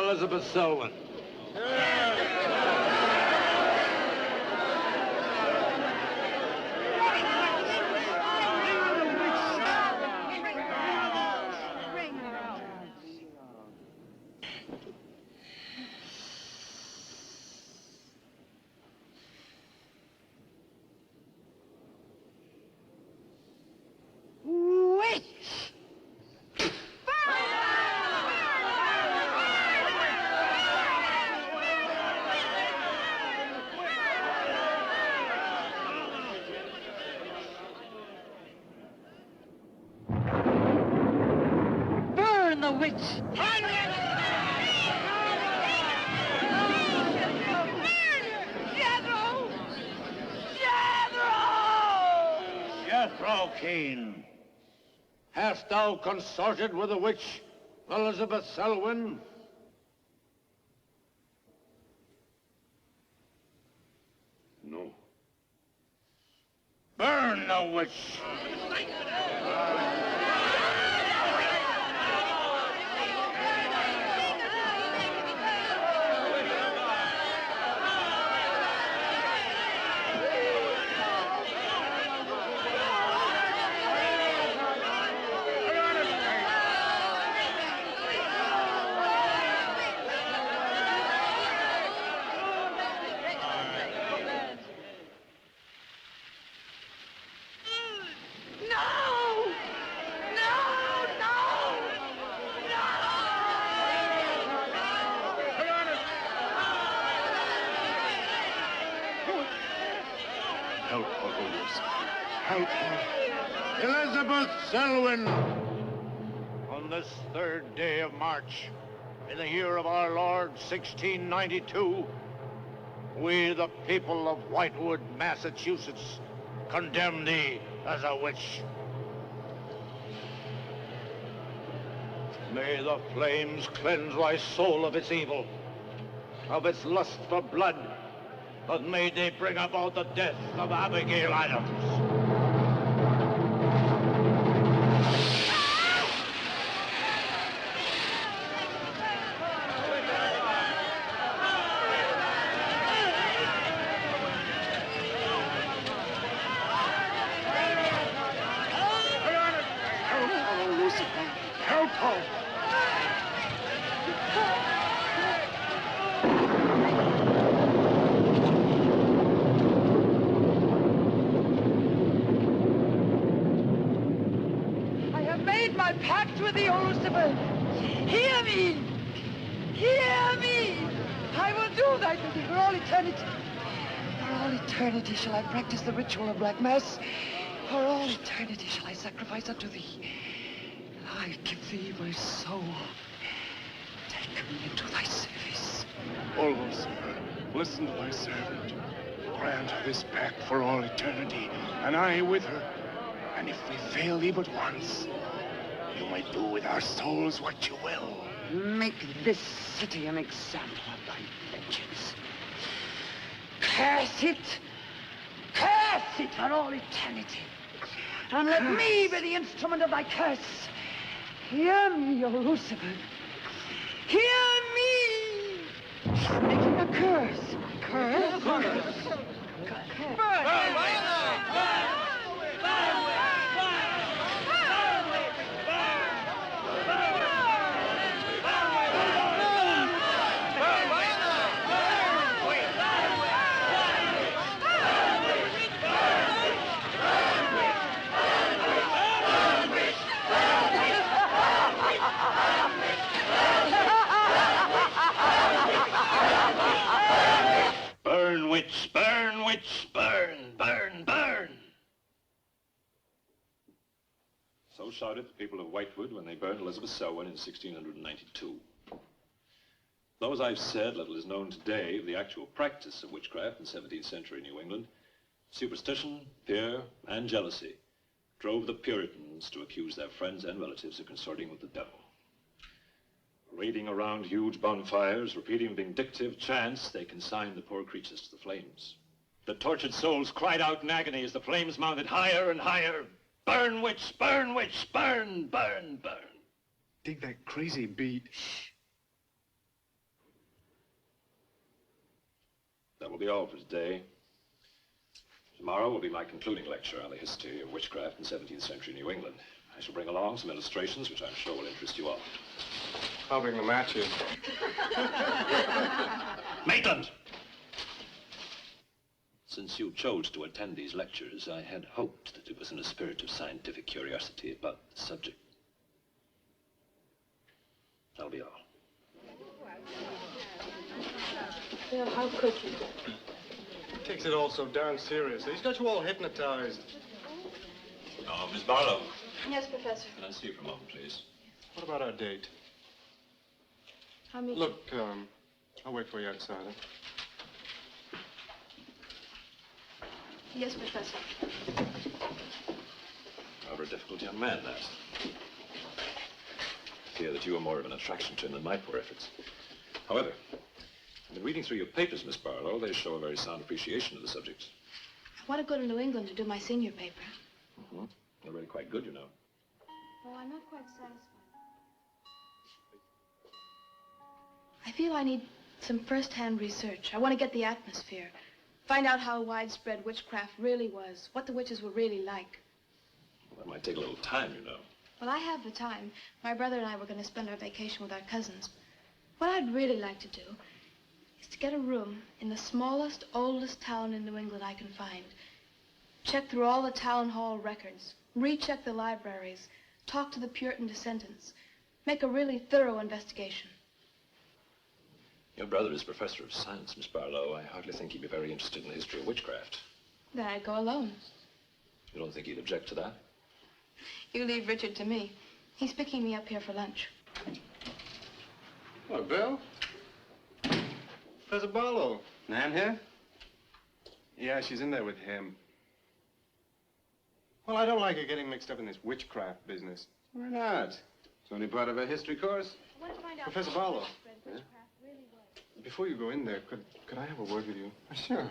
Elizabeth Selwyn. Burn the witch! Jethro Keen, hast thou consorted with the witch Elizabeth Selwyn? No. Burn the witch! Help her, Holmes. Help her. Elizabeth Selwyn, on this 3rd day of March, in the year of our Lord 1692, we, the people of Whitewood, Massachusetts, condemn thee as a witch. May the flames cleanse thy soul of its evil, of its lust for blood, but may they bring about the death of Abigail Adams. Help her! I have made my pact with the Lucifer. Hear me! Hear me! I will do thy bidding for all eternity. For all eternity shall I practice the ritual of Black Mass. For all eternity shall I sacrifice unto thee. I give thee my soul. Take me into thy service. O Lucifer, listen to thy servant. Grant her this pact for all eternity, and I with her. And if we fail thee but once, you may do with our souls what you will. Make this city an example of thy vengeance. Curse it! Curse it for all eternity! And let me be the instrument of thy curse. Hear me, O Lucifer. Hear me! Making a curse. Curse? Burn, witch, burn, witch, burn, burn, burn. So shouted the people of Whitewood when they burned Elizabeth Selwyn in 1692. Though, as I've said, little is known today of the actual practice of witchcraft in 17th century New England, superstition, fear, and jealousy drove the Puritans to accuse their friends and relatives of consorting with the devil. Raiding around huge bonfires, repeating vindictive chants, they consigned the poor creatures to the flames. The tortured souls cried out in agony as the flames mounted higher and higher. Burn, witch, burn, witch, burn, burn, burn. Dig that crazy beat. be all for today. Tomorrow will be my concluding lecture on the history of witchcraft in 17th century New England. I shall bring along some illustrations which I'm sure will interest you all. I'll bring the matches. Maitland! Since you chose to attend these lectures, I had hoped that it was in a spirit of scientific curiosity about the subject. That'll be all. Bill, how could you? He takes it all so darn seriously. He's got you all hypnotized. Oh, Miss Barlow. Yes, Professor. Can I see you for a moment, please? What about our date? I'll meet Look, I'll wait for you outside. Huh? you. Yes, Professor. Rather a difficult young man, that. I fear that you are more of an attraction to him than my poor efforts. However, I've been reading through your papers, Miss Barlow. They show a very sound appreciation of the subject. I want to go to New England to do my senior paper. Mm-hmm. They're really quite good, you know. Oh, I'm not quite satisfied. I feel I need some first-hand research. I want to get the atmosphere. Find out how widespread witchcraft really was, what the witches were really like. That might take a little time, you know. Well, I have the time. My brother and I were going to spend our vacation with our cousins. What I'd really like to do is to get a room in the smallest, oldest town in New England I can find. Check through all the town hall records, recheck the libraries, talk to the Puritan descendants, make a really thorough investigation. Your brother is professor of science, Miss Barlow. I hardly think he'd be very interested in the history of witchcraft. Then I'd go alone. You don't think he'd object to that? You leave Richard to me. He's picking me up here for lunch. Hello, Bill. Professor Barlow. Nan here? Yeah, she's in there with him. Well, I don't like her getting mixed up in this witchcraft business. Why not? It's only part of a history course. I want to find out Professor how Barlow. widespread witchcraft really was. Before you go in there, could I have a word with you? Sure.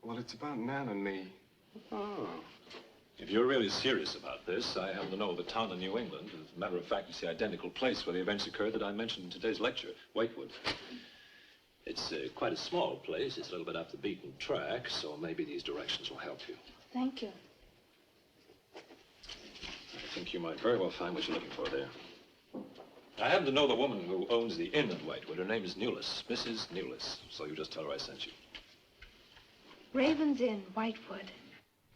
Well, it's about Nan and me. Oh. If you're really serious about this, I happen to know of a town in New England. As a matter of fact, it's the identical place where the events occurred that I mentioned in today's lecture, Whitewood. It's quite a small place. It's a little bit off the beaten track, so maybe these directions will help you. Thank you. I think you might very well find what you're looking for there. I happen to know the woman who owns the inn at Whitewood. Her name is Newless, Mrs. Newless. So you just tell her I sent you. Raven's Inn, Whitewood.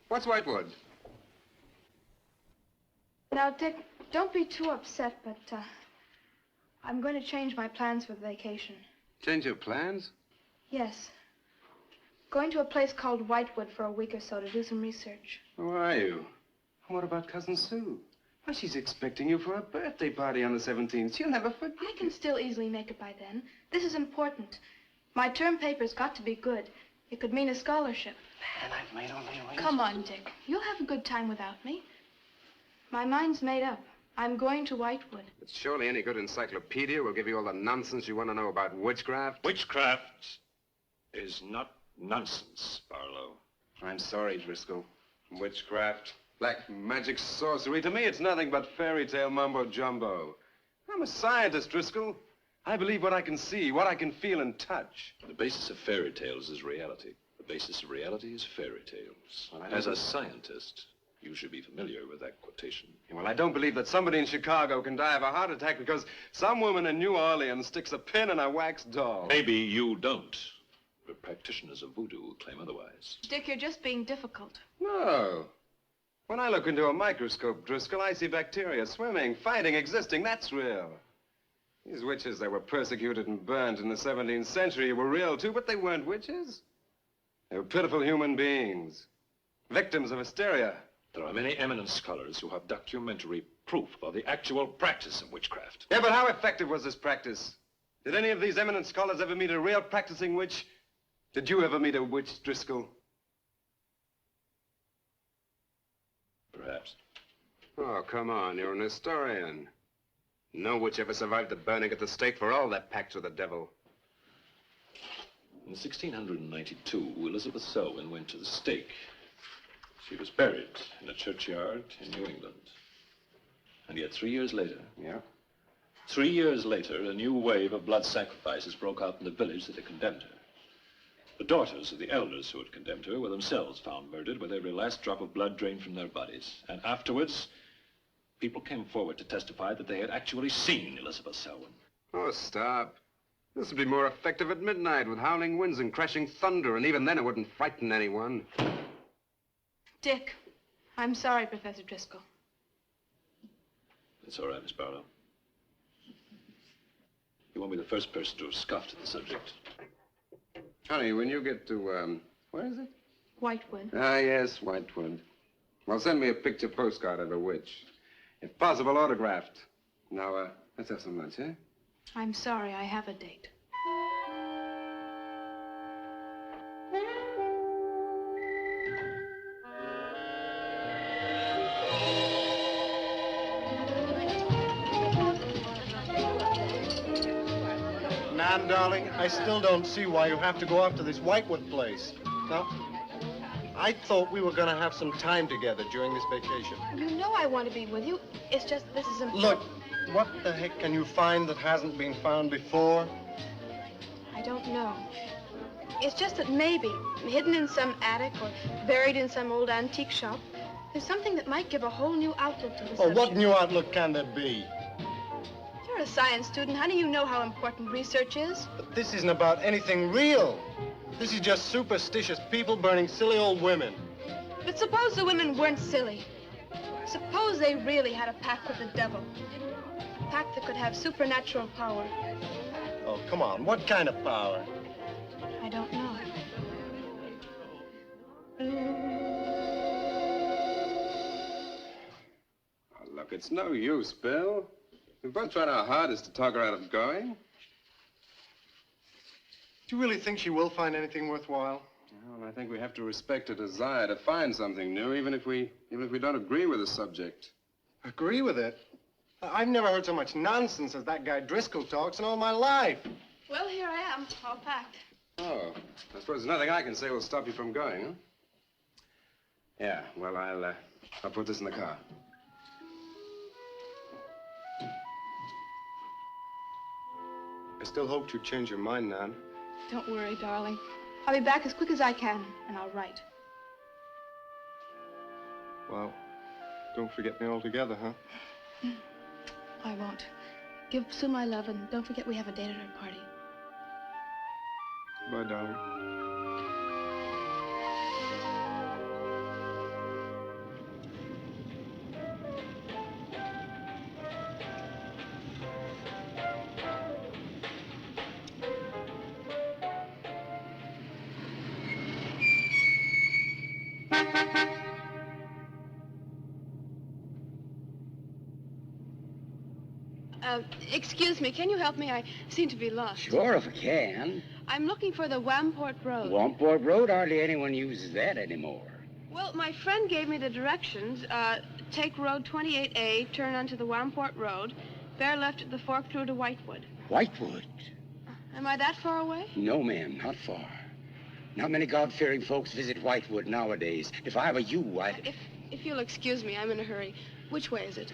What's Whitewood? Now, Dick, don't be too upset, but I'm going to change my plans for the vacation. Change your plans? Yes. Going to a place called Whitewood for a week or so to do some research. Who are you? What about Cousin Sue? Why, she's expecting you for a birthday party on the 17th. She'll never forget. I can still easily make it by then. This is important. My term paper's got to be good. It could mean a scholarship. And I've made all the arrangements. Come on, Dick. You'll have a good time without me. My mind's made up. I'm going to Whitewood. But surely any good encyclopedia will give you all the nonsense you want to know about witchcraft. Witchcraft is not nonsense, Barlow. I'm sorry, Driscoll. Witchcraft, black magic, sorcery. To me, it's nothing but fairy tale mumbo-jumbo. I'm a scientist, Driscoll. I believe what I can see, what I can feel and touch. The basis of fairy tales is reality. The basis of reality is fairy tales. Well, As a scientist, you should be familiar with that quotation. Well, I don't believe that somebody in Chicago can die of a heart attack because some woman in New Orleans sticks a pin in a wax doll. Maybe you don't, but practitioners of voodoo claim otherwise. Dick, you're just being difficult. No. When I look into a microscope, Driscoll, I see bacteria swimming, fighting, existing. That's real. These witches that were persecuted and burned in the 17th century were real, too, but they weren't witches. They were pitiful human beings, victims of hysteria. There are many eminent scholars who have documentary proof of the actual practice of witchcraft. Yeah, but how effective was this practice? Did any of these eminent scholars ever meet a real practicing witch? Did you ever meet a witch, Driscoll? Perhaps. Oh, come on, you're an historian. No witch ever survived the burning at the stake for all that pact with the devil. In 1692, Elizabeth Selwyn went to the stake. She was buried in a churchyard in New England. And yet 3 years later... Yeah? 3 years later, a new wave of blood sacrifices broke out in the village that had condemned her. The daughters of the elders who had condemned her were themselves found murdered with every last drop of blood drained from their bodies. And afterwards, people came forward to testify that they had actually seen Elizabeth Selwyn. Oh, stop. This would be more effective at midnight with howling winds and crashing thunder, and even then it wouldn't frighten anyone. Dick, I'm sorry, Professor Driscoll. It's all right, Miss Barlow. You won't be the first person to have scoffed at the subject. Honey, when you get to, where is it? Whitewood. Ah, yes, Whitewood. Well, send me a picture postcard of a witch. If possible, autographed. Now, let's have some lunch, eh? I'm sorry, I have a date. Nan, darling, I still don't see why you have to go up to this Whitewood place. Now, I thought we were going to have some time together during this vacation. You know I want to be with you. It's just this is important. Look, what the heck can you find that hasn't been found before? I don't know. It's just that maybe, hidden in some attic or buried in some old antique shop, there's something that might give a whole new outlook to the subject. What new outlook can there be? You're a science student. How do you know how important research is? But this isn't about anything real. This is just superstitious people burning silly old women. But suppose the women weren't silly. Suppose they really had a pact with the devil. A pact that could have supernatural power. Oh, come on. What kind of power? I don't know. Oh, look, it's no use, Bill. We've both tried our hardest to talk her out of going. Do you really think she will find anything worthwhile? Well, I think we have to respect her desire to find something new, even if we don't agree with the subject. Agree with it? I've never heard so much nonsense as that guy Driscoll talks in all my life. Well, here I am, all packed. Oh, I suppose there's nothing I can say will stop you from going, huh? Yeah, well, I'll put this in the car. I still hoped you'd change your mind, Nan. Don't worry, darling. I'll be back as quick as I can, and I'll write. Well, don't forget me altogether, huh? I won't. Give Sue my love, and don't forget we have a date at her party. Bye, darling. Excuse me, can you help me? I seem to be lost. Sure, if I can. I'm looking for the Wamport Road. Wamport Road, hardly anyone uses that anymore. Well, my friend gave me the directions. Take Road 28A, turn onto the Wamport Road, bear left at the fork through to Whitewood. Whitewood? Am I that far away? No, ma'am, not far. Not many God-fearing folks visit Whitewood nowadays. If I were you, I'd... If you'll excuse me, I'm in a hurry. Which way is it?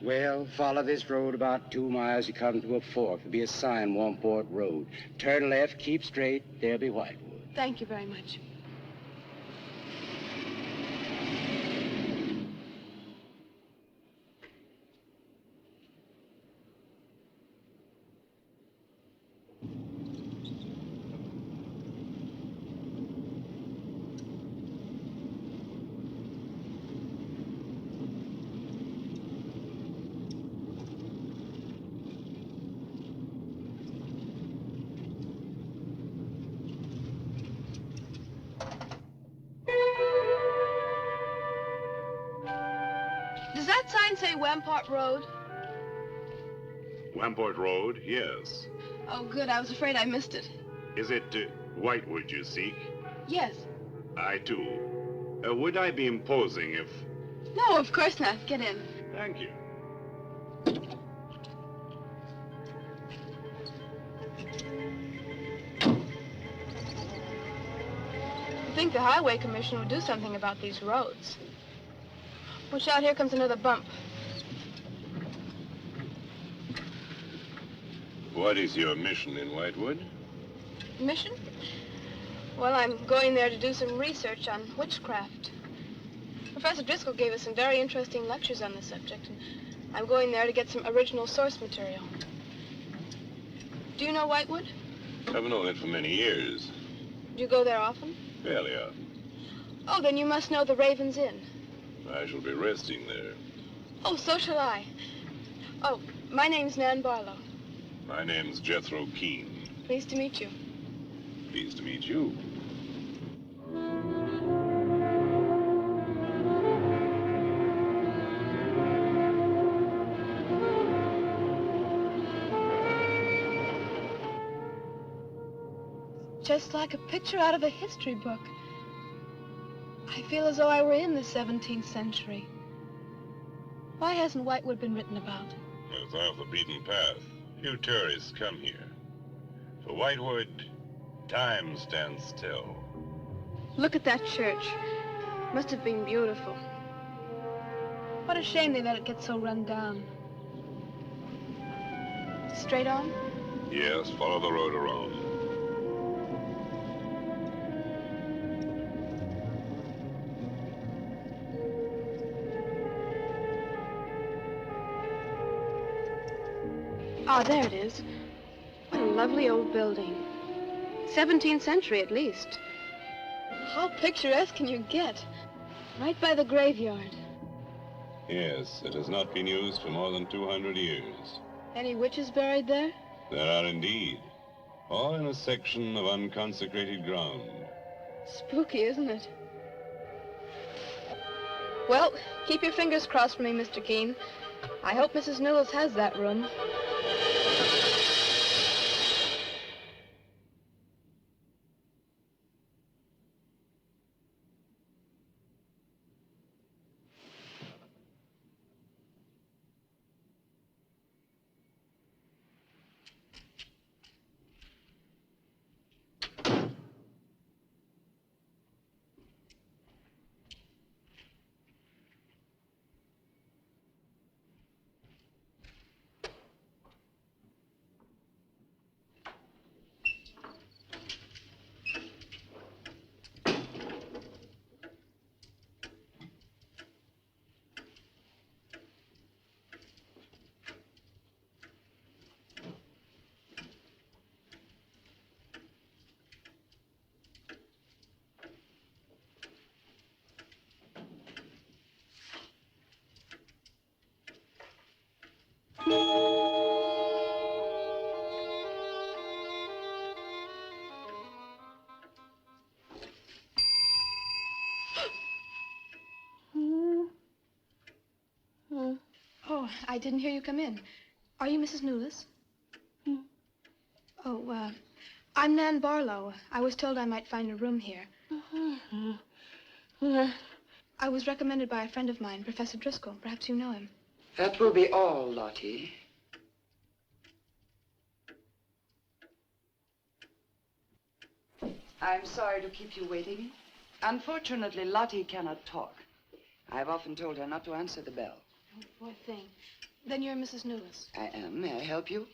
Well, follow this road about 2 miles. You come to a fork. There'll be a sign, Wamport Road. Turn left, keep straight. There'll be Whitewood. Thank you very much. Does that sign say Wamport Road? Wamport Road, yes. Oh, good. I was afraid I missed it. Is it Whitewood you seek? Yes. I, too. Would I be imposing if... No, of course not. Get in. Thank you. I think the Highway Commission would do something about these roads. Watch out, here comes another bump. What is your mission in Whitewood? Mission? Well, I was afraid I missed it. Is that sign say Wamport Road? I, too. Would I be imposing if... No, of course not. Get in. Thank you. Well, I'm going there to do some research on witchcraft. Professor Driscoll gave us some very interesting lectures on the subject, and I'm going there to get some original source material. Do you know Whitewood? I've known it for many years. Do you go there often? Fairly often. Oh, then you must know the Raven's Inn. I shall be resting there. Oh, so shall I. Oh, my name's Nan Barlow. My name's Jethro Keene. Pleased to meet you. Pleased to meet you. Just like a picture out of a history book. I feel as though I were in the 17th century. Why hasn't Whitewood been written about? It's off the beaten path. Few tourists come here. For Whitewood, time stands still. Look at that church. Must have been beautiful. What a shame they let it get so run down. Straight on? Yes, follow the road around. Ah, there it is. What a lovely old building. 17th century at least. How picturesque can you get? Right by the graveyard. Yes, it has not been used for more than 200 years. Any witches buried there? There are indeed. All in a section of unconsecrated ground. Spooky, isn't it? Well, keep your fingers crossed for me, Mr. Keene. I hope Mrs. Newells has that room. Oh, I didn't hear you come in. Are you Mrs. Newells? Oh, I'm Nan Barlow. I was told I might find a room here. I was recommended by a friend of mine, Professor Driscoll. Perhaps you know him. That will be all, Lottie. I'm sorry to keep you waiting. Unfortunately, Lottie cannot talk. I've often told her not to answer the bell. Oh, poor thing. Then you're Mrs. Newells. I am. May I help you?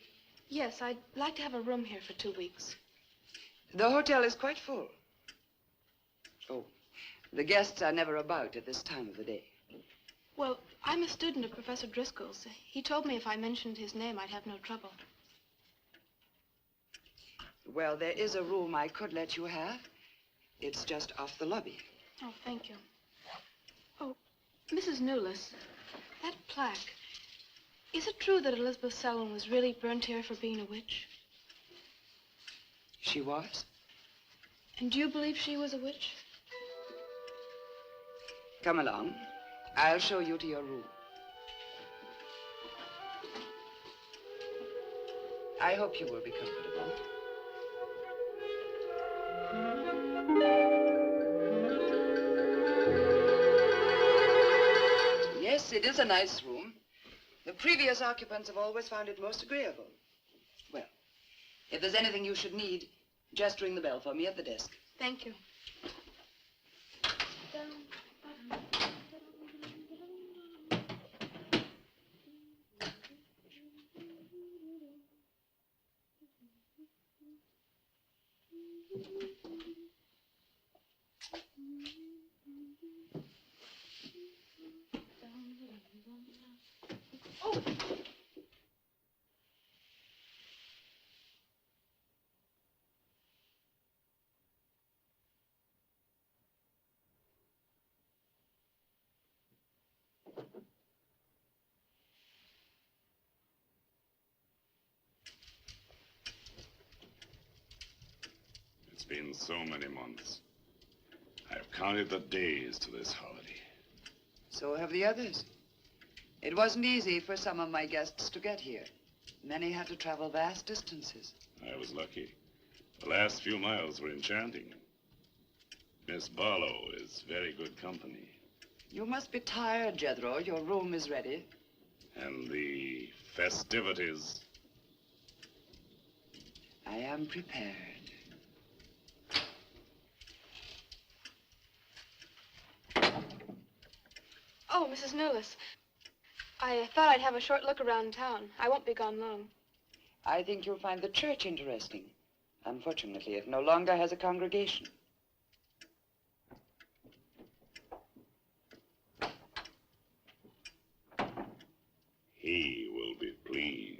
Yes, I'd like to have a room here for 2 weeks. The hotel is quite full. Oh, the guests are never about at this time of the day. Well, I'm a student of Professor Driscoll's. He told me if I mentioned his name, I'd have no trouble. Well, there is a room I could let you have. It's just off the lobby. Oh, thank you. Oh, Mrs. Newells, that plaque. Is it true that Elizabeth Selwyn was really burnt here for being a witch? She was? And do you believe she was a witch? Come along. I'll show you to your room. I hope you will be comfortable. Yes, it is a nice room. The previous occupants have always found it most agreeable. Well, if there's anything you should need, just ring the bell for me at the desk. Thank you. been so many months. I've counted the days to this holiday. So have the others. It wasn't easy for some of my guests to get here. Many had to travel vast distances. I was lucky. The last few miles were enchanting. Miss Barlow is very good company. You must be tired, Jethro. Your room is ready. And the festivities. I am prepared. Oh, Mrs. Newless. I thought I'd have a short look around town. I won't be gone long. I think you'll find the church interesting. Unfortunately, it no longer has a congregation. He will be pleased.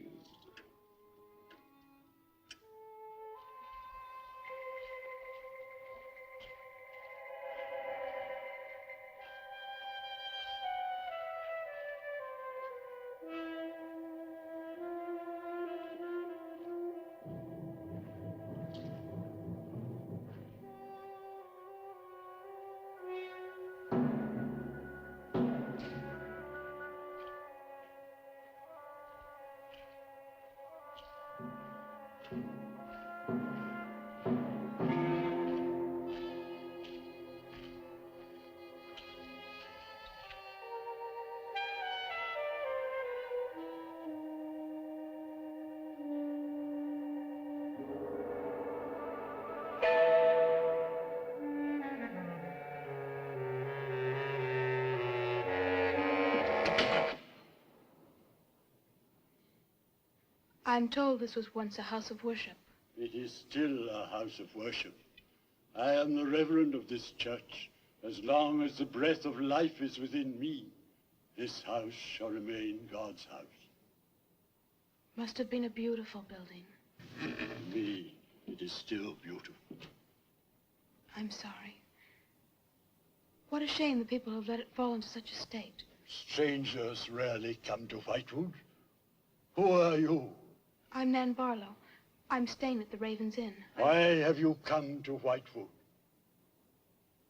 I'm told this was once a house of worship. It is still a house of worship. I am the reverend of this church. As long as the breath of life is within me, this house shall remain God's house. Must have been a beautiful building. To me, it is still beautiful. I'm sorry. What a shame the people have let it fall into such a state. Strangers rarely come to Whitewood. Who are you? I'm Nan Barlow. I'm staying at the Raven's Inn. Why have you come to Whitewood?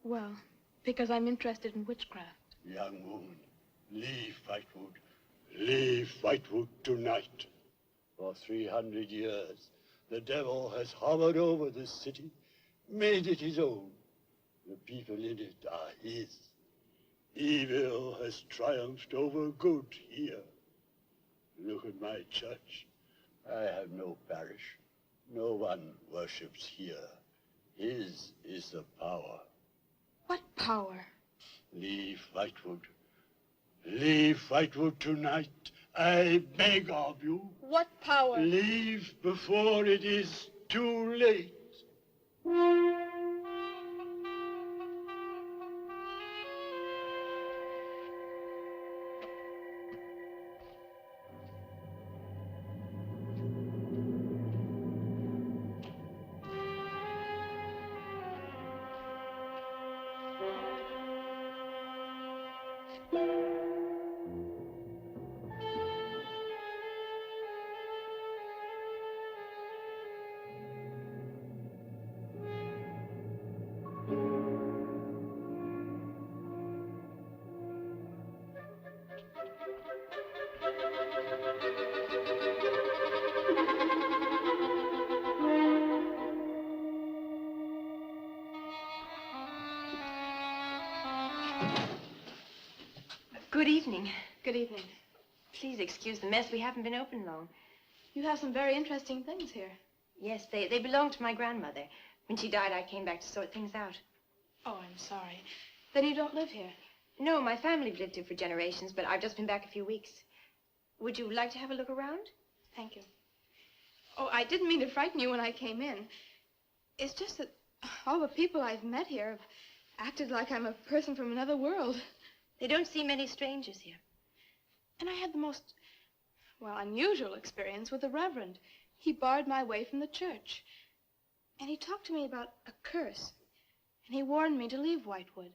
Well, because I'm interested in witchcraft. Young woman, leave Whitewood. Leave Whitewood tonight. For 300 years, the devil has hovered over this city, made it his own. The people in it are his. Evil has triumphed over good here. Look at my church. I have no parish. No one worships here. His is the power. What power? Leave Whitewood. Leave Whitewood tonight. I beg of you. What power? Leave before it is too late. Good evening. Good evening. Please excuse the mess. We haven't been open long. You have some very interesting things here. Yes, they belonged to my grandmother. When she died, I came back to sort things out. Oh, I'm sorry. Then you don't live here? No, my family lived here for generations, but I've just been back a few weeks. Would you like to have a look around? Thank you. Oh, I didn't mean to frighten you when I came in. It's just that all the people I've met here have acted like I'm a person from another world. They don't see many strangers here. And I had the most, well, unusual experience with the Reverend. He barred my way from the church. And he talked to me about a curse. And he warned me to leave Whitewood.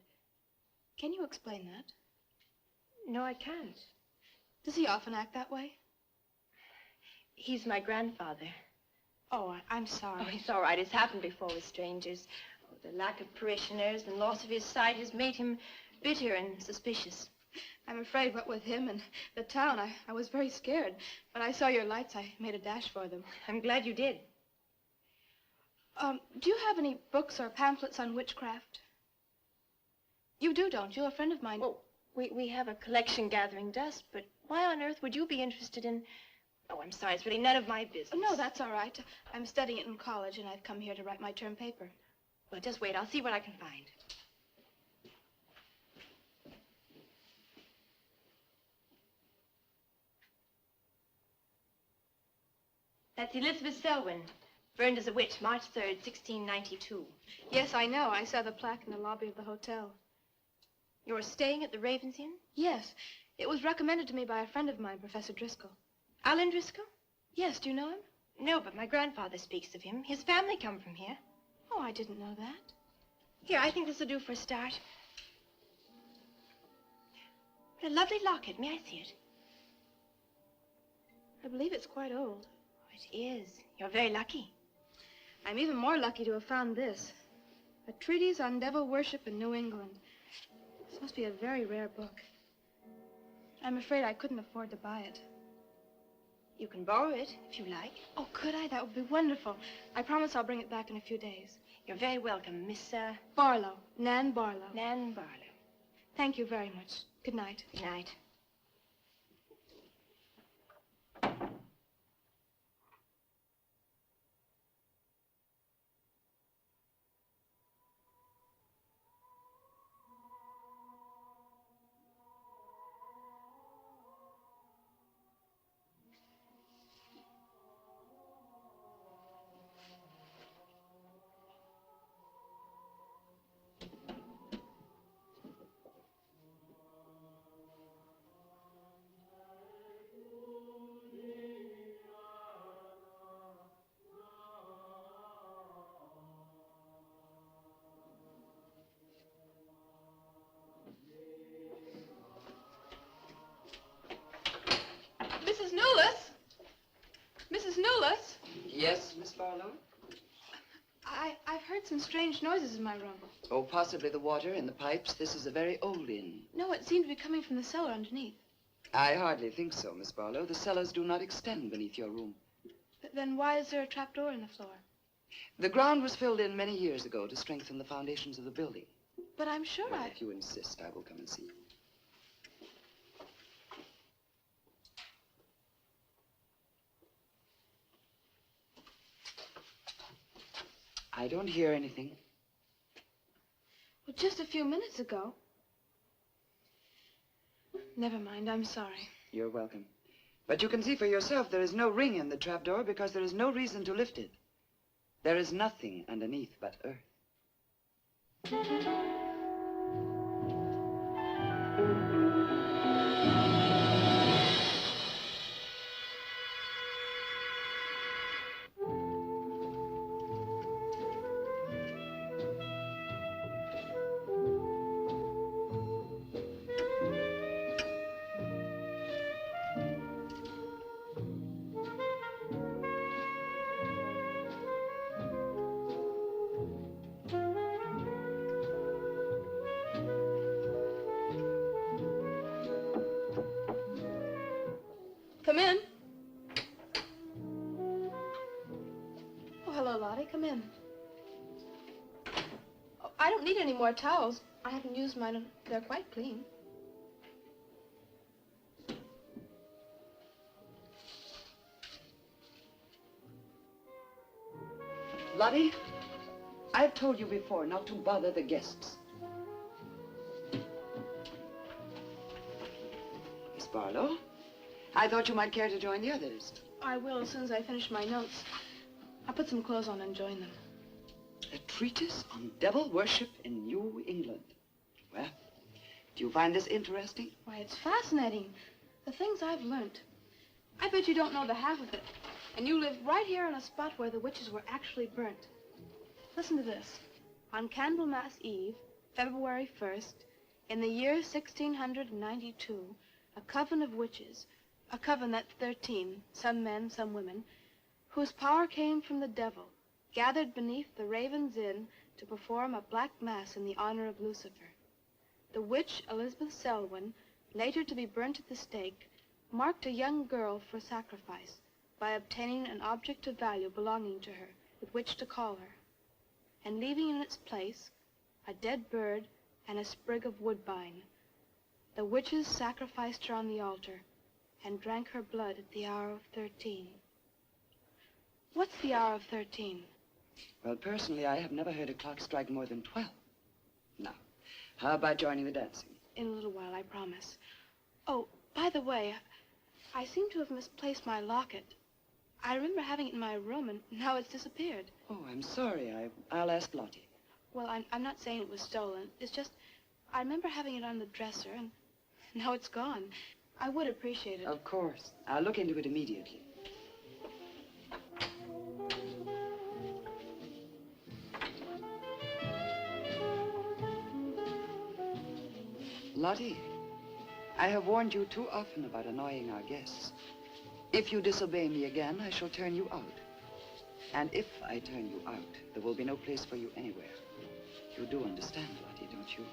Can you explain that? No, I can't. Does he often act that way? He's my grandfather. Oh, I'm sorry. Oh, it's all right. It's happened before with strangers. Oh, the lack of parishioners and loss of his sight has made him bitter and suspicious. I'm afraid what with him and the town, I was very scared. When I saw your lights, I made a dash for them. I'm glad you did. Do you have any books or pamphlets on witchcraft? You do, don't you? A friend of mine... Well, we have a collection gathering dust, but why on earth would you be interested in... Oh, I'm sorry. It's really none of my business. No, that's all right. I'm studying it in college, and I've come here to write my term paper. Well, just wait. I'll see what I can find. That's Elizabeth Selwyn, burned as a witch, March 3rd, 1692. Yes, I know. I saw the plaque in the lobby of the hotel. You're staying at the Ravens Inn? Yes. It was recommended to me by a friend of mine, Professor Driscoll. Alan Driscoll? Yes, do you know him? No, but my grandfather speaks of him. His family come from here. Oh, I didn't know that. Here, I think this will do for a start. What a lovely locket. May I see it? I believe it's quite old. It is. You're very lucky. I'm even more lucky to have found this. A treatise on devil worship in New England. This must be a very rare book. I'm afraid I couldn't afford to buy it. You can borrow it, if you like. Oh, could I? That would be wonderful. I promise I'll bring it back in a few days. You're very welcome, Miss, Barlow. Nan Barlow. Nan Barlow. Thank you very much. Good night. Good night. Mrs. Newless? Mrs. Newless? Yes, Miss Barlow? I've heard some strange noises in my room. Oh, possibly the water in the pipes. This is a very old inn. No, it seemed to be coming from the cellar underneath. I hardly think so, Miss Barlow. The cellars do not extend beneath your room. But then why is there a trapdoor in the floor? The ground was filled in many years ago to strengthen the foundations of the building. But I'm sure Well, if you insist, I will come and see. I don't hear anything. Well, just a few minutes ago. Never mind, I'm sorry. You're welcome. But you can see for yourself there is no ring in the trapdoor because there is no reason to lift it. There is nothing underneath but earth. Come in. Oh, hello, Lottie. Come in. Oh, I don't need any more towels. I haven't used mine, and they're quite clean. Lottie, I've told you before not to bother the guests. Miss Barlow, I thought you might care to join the others. I will as soon as I finish my notes. I'll put some clothes on and join them. A treatise on devil worship in New England. Well, do you find this interesting? Why, it's fascinating. The things I've learned. I bet you don't know the half of it. And you live right here on a spot where the witches were actually burnt. Listen to this. On Candlemas Eve, February 1st, in the year 1692, a coven of witches, a coven that's 13, some men, some women, whose power came from the devil, gathered beneath the raven's inn to perform a black mass in the honor of Lucifer. The witch Elizabeth Selwyn, later to be burnt at the stake, marked a young girl for sacrifice by obtaining an object of value belonging to her with which to call her, and leaving in its place a dead bird and a sprig of woodbine. The witches sacrificed her on the altar and drank her blood at the hour of 13. What's the hour of 13? Well, personally, I have never heard a clock strike more than 12. Now, how about joining the dancing? In a little while, I promise. Oh, by the way, I seem to have misplaced my locket. I remember having it in my room, and now it's disappeared. Oh, I'm sorry. I'll ask Lottie. Well, I'm not saying it was stolen. It's just, I remember having it on the dresser, and now it's gone. I would appreciate it. Of course. I'll look into it immediately. Lottie, I have warned you too often about annoying our guests. If you disobey me again, I shall turn you out. And if I turn you out, there will be no place for you anywhere. You do understand, Lottie, don't you?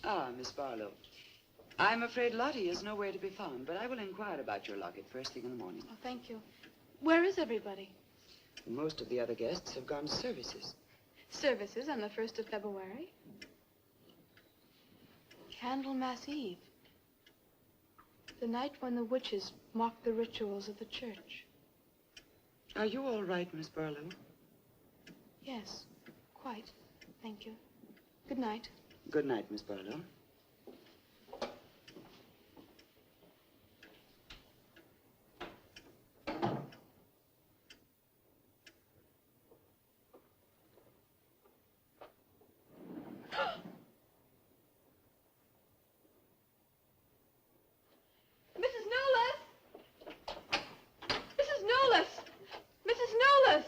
Ah, Miss Barlow. I'm afraid Lottie is nowhere to be found, but I will inquire about your locket first thing in the morning. Oh, thank you. Where is everybody? Most of the other guests have gone to services. Services on the 1st of February. Candlemas Eve. The night when the witches mocked the rituals of the church. Are you all right, Miss Barlow? Yes, quite. Thank you. Good night. Good night, Miss Barlow. Mrs. Nolas! Mrs. Nolas! Mrs. Nolas!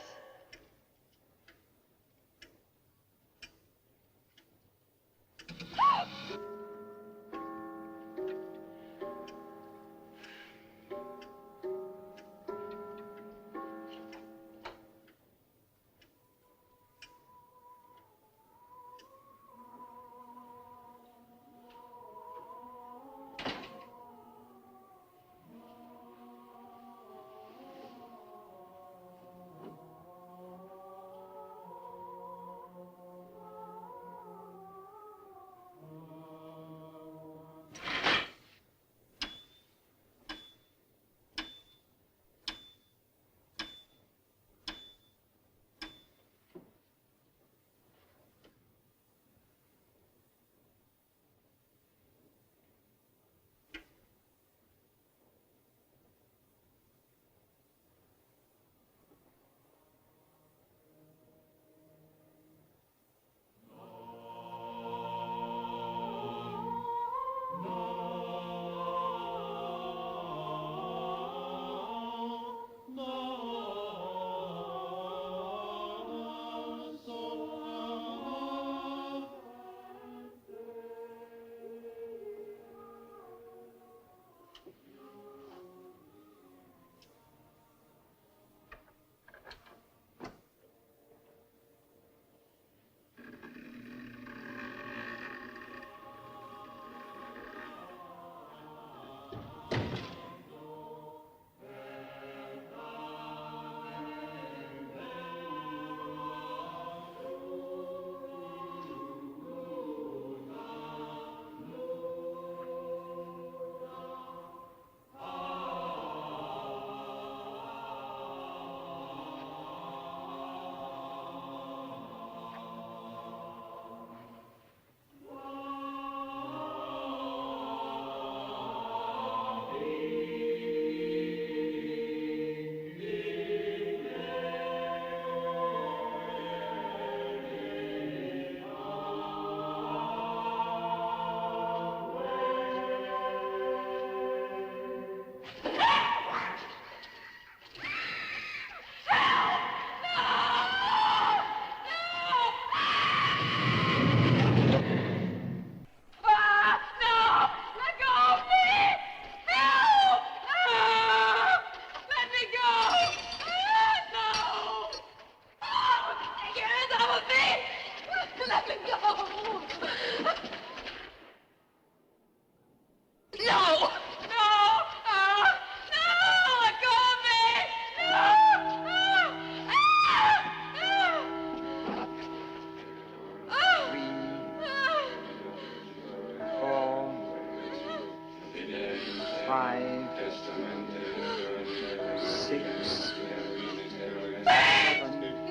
6.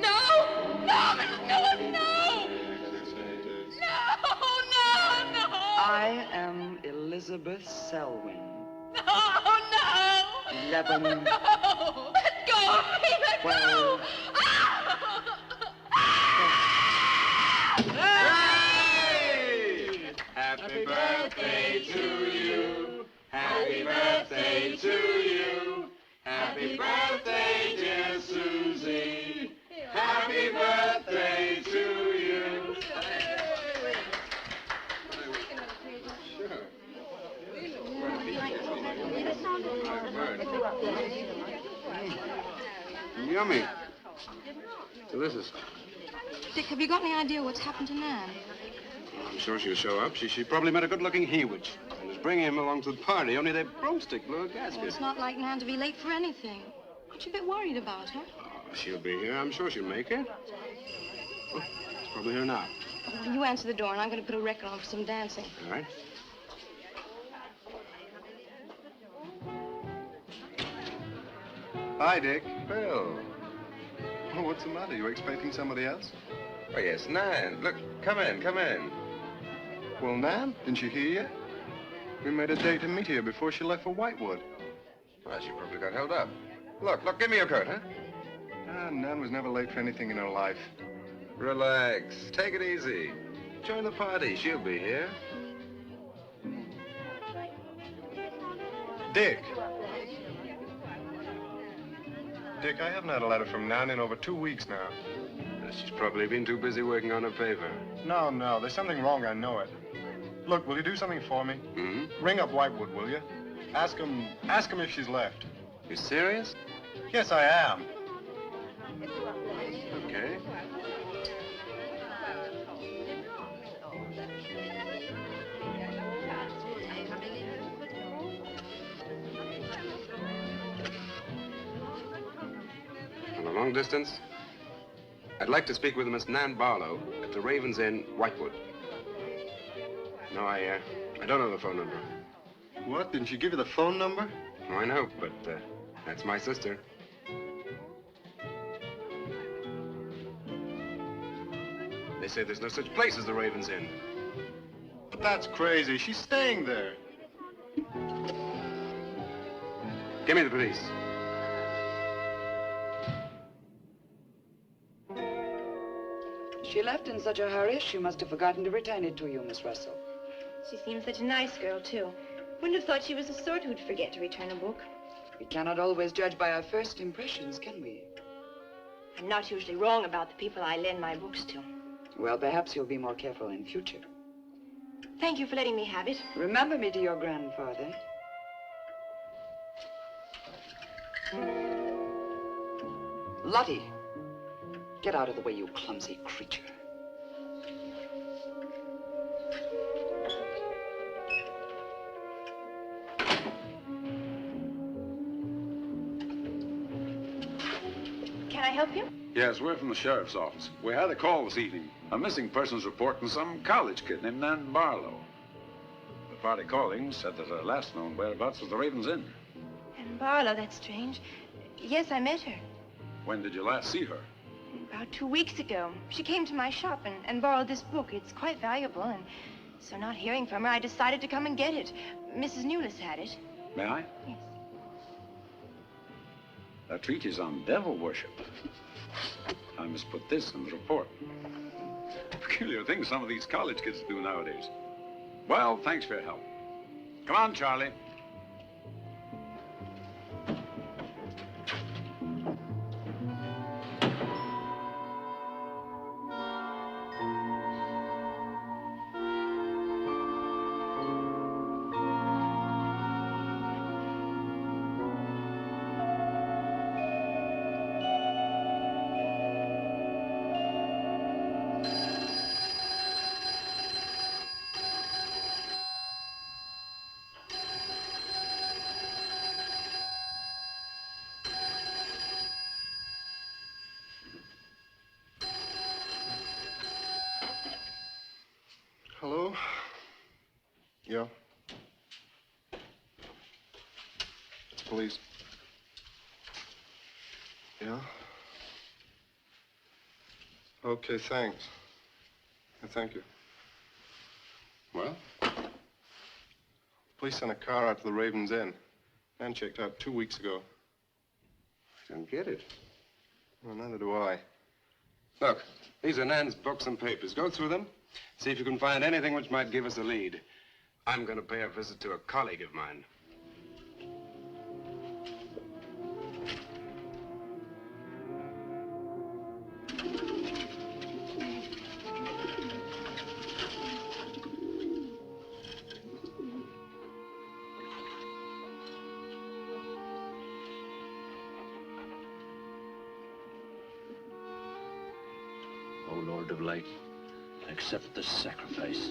No! No, Mrs. Miller, no! No! I am Elizabeth Selwyn. No! 11. No! Let go of me! Let go! 12. Happy birthday to you. Happy birthday to you. Happy birthday, dear Susie. Happy birthday to you. Yummy. Delicious. Dick, have you got any idea what's happened to Nan? I'm sure she'll show up. She probably met a good-looking Hewich and is bringing him along to the party, only their broomstick blew a gasket. Well, it's not like Nan to be late for anything. Aren't you a bit worried about her? Oh, she'll be here. I'm sure she'll make it. Oh, she's probably here now. Well, you answer the door, and I'm going to put a record on for some dancing. All right. Hi, Dick. Bill. Oh, what's the matter? You expecting somebody else? Oh, yes, Nan. Look, come in, come in. Well, Nan, didn't she hear you? We made a date to meet here before she left for Whitewood. Well, she probably got held up. Look, give me your coat, huh? Ah, Nan was never late for anything in her life. Relax. Take it easy. Join the party. She'll be here. Dick. Dick, I haven't had a letter from Nan in over 2 weeks now. She's probably been too busy working on her paper. No, there's something wrong, I know it. Look, will you do something for me? Mm-hmm. Ring up Whitewood, will you? Ask him if she's left. You serious? Yes, I am. Okay. On a long distance, I'd like to speak with Miss Nan Barlow at the Raven's Inn, Whitewood. No, I don't know the phone number. What? Didn't she give you the phone number? Oh, I know, but that's my sister. They say there's no such place as the Raven's Inn. But that's crazy. She's staying there. Give me the police. She left in such a hurry, she must have forgotten to return it to you, Miss Russell. She seems such a nice girl, too. Wouldn't have thought she was the sort who'd forget to return a book. We cannot always judge by our first impressions, can we? I'm not usually wrong about the people I lend my books to. Well, perhaps you'll be more careful in future. Thank you for letting me have it. Remember me to your grandfather. Lottie, get out of the way, you clumsy creature. Can I help you? Yes, we're from the sheriff's office. We had a call this evening. A missing persons report from some college kid named Nan Barlow. The party calling said that her last known whereabouts was the Raven's Inn. And Barlow, that's strange. Yes, I met her. When did you last see her? About 2 weeks ago. She came to my shop and borrowed this book. It's quite valuable, and so not hearing from her, I decided to come and get it. Mrs. Newless had it. May I? Yes. A treatise on devil worship. I must put this in the report. Peculiar things some of these college kids do nowadays. Well, thanks for your help. Come on, Charlie. Hello? Yeah? It's police. Yeah? Okay, thanks. Thank you. Well? Police sent a car out to the Raven's Inn. Man checked out 2 weeks ago. I don't get it. Well, neither do I. Look, these are Nan's books and papers. Go through them. See if you can find anything which might give us a lead. I'm going to pay a visit to a colleague of mine. O Lord of Light, accept this sacrifice.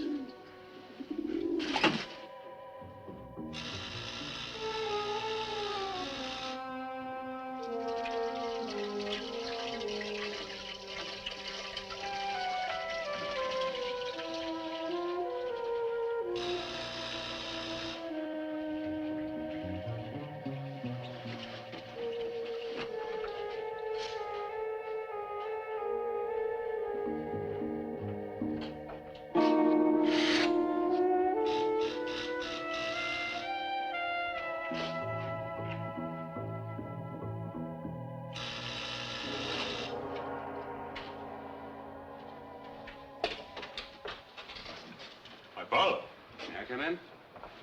Barlow. May I come in?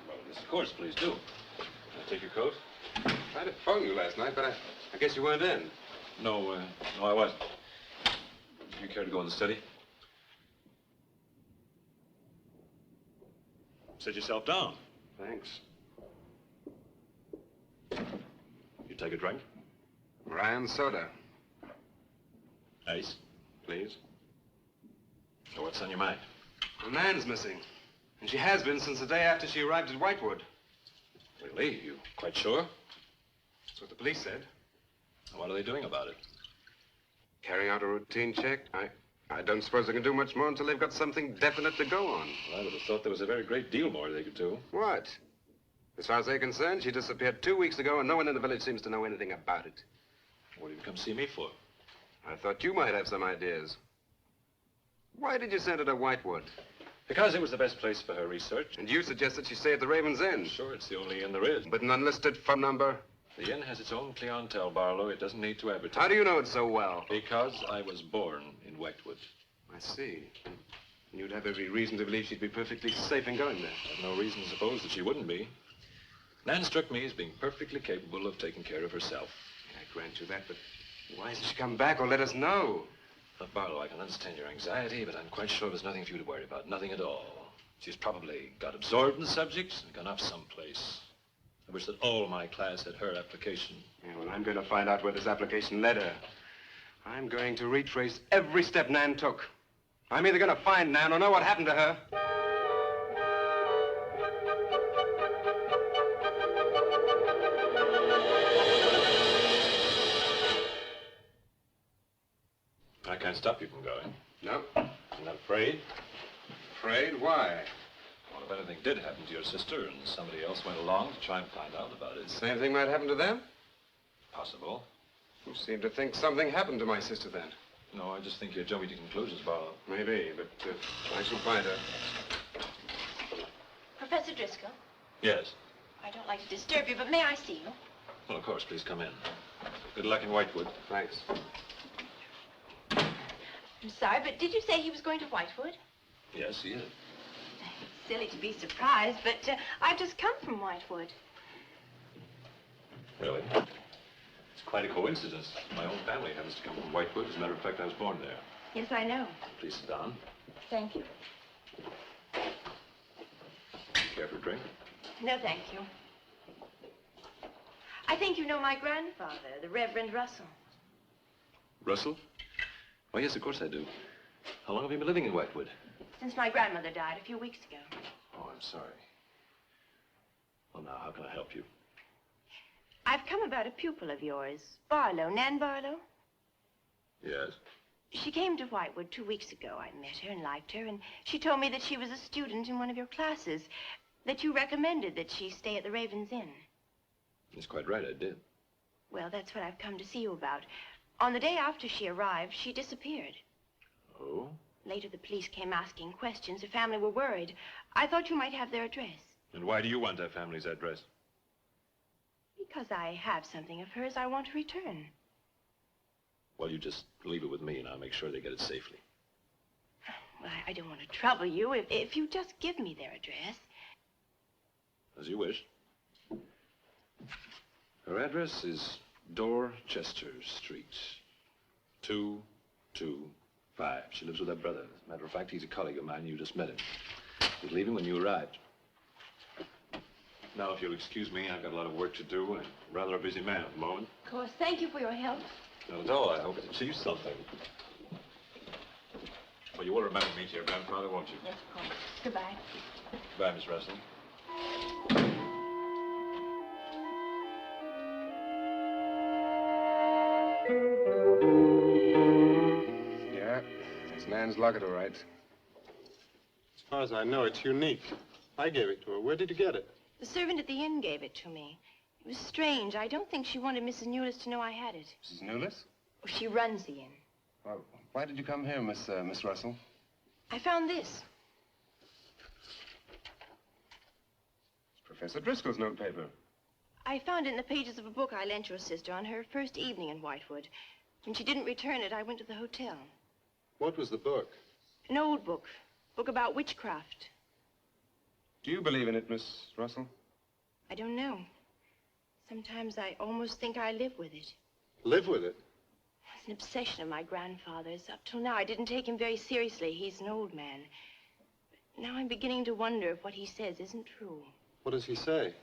Well, yes, of course, please do. Can I take your coat? I tried to phone you last night, but I guess you weren't in. No, no, I wasn't. Do you care to go in the study? Sit yourself down. Thanks. You take a drink? Ryan soda. Ice? Please. So what's on your mind? Well, Nan's missing. And she has been since the day after she arrived at Whitewood. Really? You quite sure? That's what the police said. What are they doing about it? Carrying out a routine check. I don't suppose they can do much more until they've got something definite to go on. Well, I would have thought there was a very great deal more they could do. What? As far as they're concerned, she disappeared 2 weeks ago, and no one in the village seems to know anything about it. What did you come see me for? I thought you might have some ideas. Why did you send her to Whitewood? Because it was the best place for her research. And you suggested she stay at the Raven's Inn. Sure, it's the only inn there is. But an unlisted phone number? The inn has its own clientele, Barlow. It doesn't need to advertise. How do you know it so well? Because I was born in Whitewood. I see. And you'd have every reason to believe she'd be perfectly safe in going there. I have no reason to suppose that she wouldn't be. Nan struck me as being perfectly capable of taking care of herself. I grant you that, but why hasn't she come back or let us know? Look, Barlow, I can understand your anxiety, but I'm quite sure there's nothing for you to worry about. Nothing at all. She's probably got absorbed in the subject and gone off someplace. I wish that all my class had her application. Yeah, well, I'm going to find out where this application led her. I'm going to retrace every step Nan took. I'm either going to find Nan or know what happened to her. I can't stop you from going. No. You're not afraid? Afraid? Why? What if anything did happen to your sister and somebody else went along to try and find out about it? Same thing might happen to them? Possible. You seem to think something happened to my sister then. No, I just think you're jumping to conclusions, Barlow. Maybe, but I shall find her. Professor Driscoll, Yes. I don't like to disturb you, but may I see you? Well, of course, please come in. Good luck in Whitewood. Thanks. I'm sorry, but did you say he was going to Whitewood? Yes, he is. It's silly to be surprised, but I've just come from Whitewood. Really? It's quite a coincidence. My own family happens to come from Whitewood. As a matter of fact, I was born there. Yes, I know. Please sit down. Thank you. Care for a drink? No, thank you. I think you know my grandfather, the Reverend Russell. Russell? Oh, yes, of course I do. How long have you been living in Whitewood? Since my grandmother died a few weeks ago. Oh, I'm sorry. Well, now, how can I help you? I've come about a pupil of yours, Barlow, Nan Barlow. Yes? She came to Whitewood 2 weeks ago. I met her and liked her, and she told me that she was a student in one of your classes, that you recommended that she stay at the Raven's Inn. That's quite right, I did. Well, that's what I've come to see you about. On the day after she arrived, she disappeared. Oh? Later, the police came asking questions. Her family were worried. I thought you might have their address. And why do you want our family's address? Because I have something of hers I want to return. Well, you just leave it with me, and I'll make sure they get it safely. Well, I don't want to trouble you. If you just give me their address. As you wish. Her address is Dorchester Street, 225. She lives with her brother. As a matter of fact, he's a colleague of mine. You just met him. He was leaving when you arrived. Now, if you'll excuse me, I've got a lot of work to do. I'm rather a busy man at the moment. Of course. Thank you for your help. Not at all. I hope it achieves something. Well, you will remember me to your grandfather, won't you? Yes, of course. Goodbye. Goodbye, Miss Russell. Yeah, it's Nan's locket, all right. As far as I know, it's unique. I gave it to her. Where did you get it? The servant at the inn gave it to me. It was strange. I don't think she wanted Mrs. Newless to know I had it. Mrs. Newless? Oh, she runs the inn. Well, why did you come here, Miss Russell? I found this. It's Professor Driscoll's notepaper. I found it in the pages of a book I lent your sister on her first evening in Whitewood. When she didn't return it, I went to the hotel. What was the book? An old book. Book about witchcraft. Do you believe in it, Miss Russell? I don't know. Sometimes I almost think I live with it. Live with it? It's an obsession of my grandfather's. Up till now, I didn't take him very seriously. He's an old man. But now I'm beginning to wonder if what he says isn't true. What does he say?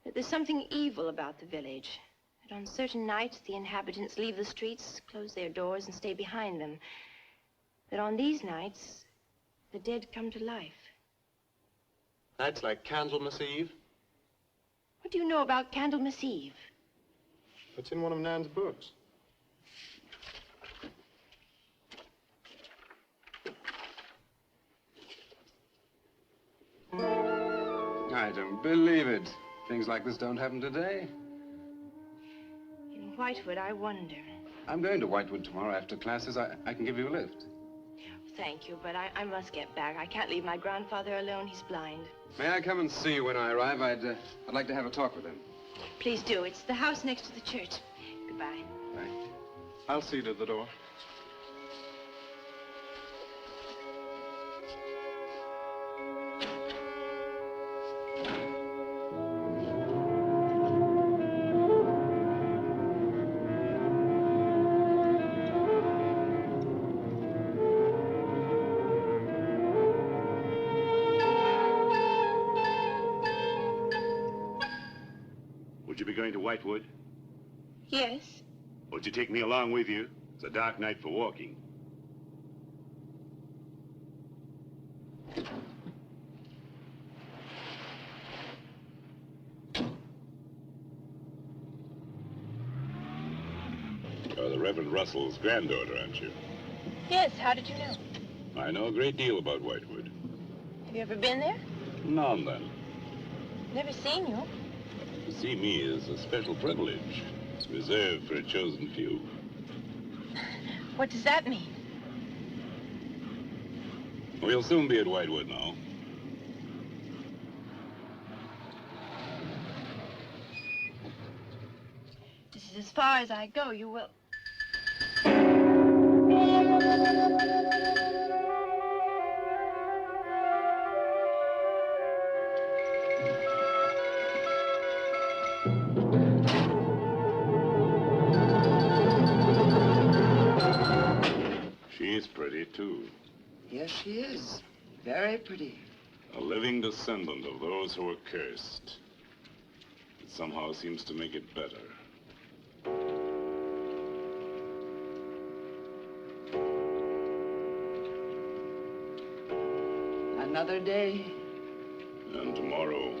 That there's something evil about the village. That on certain nights, the inhabitants leave the streets, close their doors, and stay behind them. That on these nights, the dead come to life. Nights like Candlemas Eve? What do you know about Candlemas Eve? It's in one of Nan's books. I don't believe it. Things like this don't happen today. In Whitewood, I wonder. I'm going to Whitewood tomorrow after classes. I can give you a lift. Thank you, but I must get back. I can't leave my grandfather alone. He's blind. May I come and see you when I arrive? I'd like to have a talk with him. Please do. It's the house next to the church. Goodbye. Bye. I'll see you to the door. Would you be going to Whitewood? Yes. Would you take me along with you? It's a dark night for walking. You're the Reverend Russell's granddaughter, aren't you? Yes, how did you know? I know a great deal about Whitewood. Have you ever been there? Now and then. Never seen you. To see me is a special privilege. It's reserved for a chosen few. What does that mean? We'll soon be at Whitewood now. This is as far as I go. You will... She's pretty, too. Yes, she is. Very pretty. A living descendant of those who were cursed. It somehow seems to make it better. Another day. And tomorrow.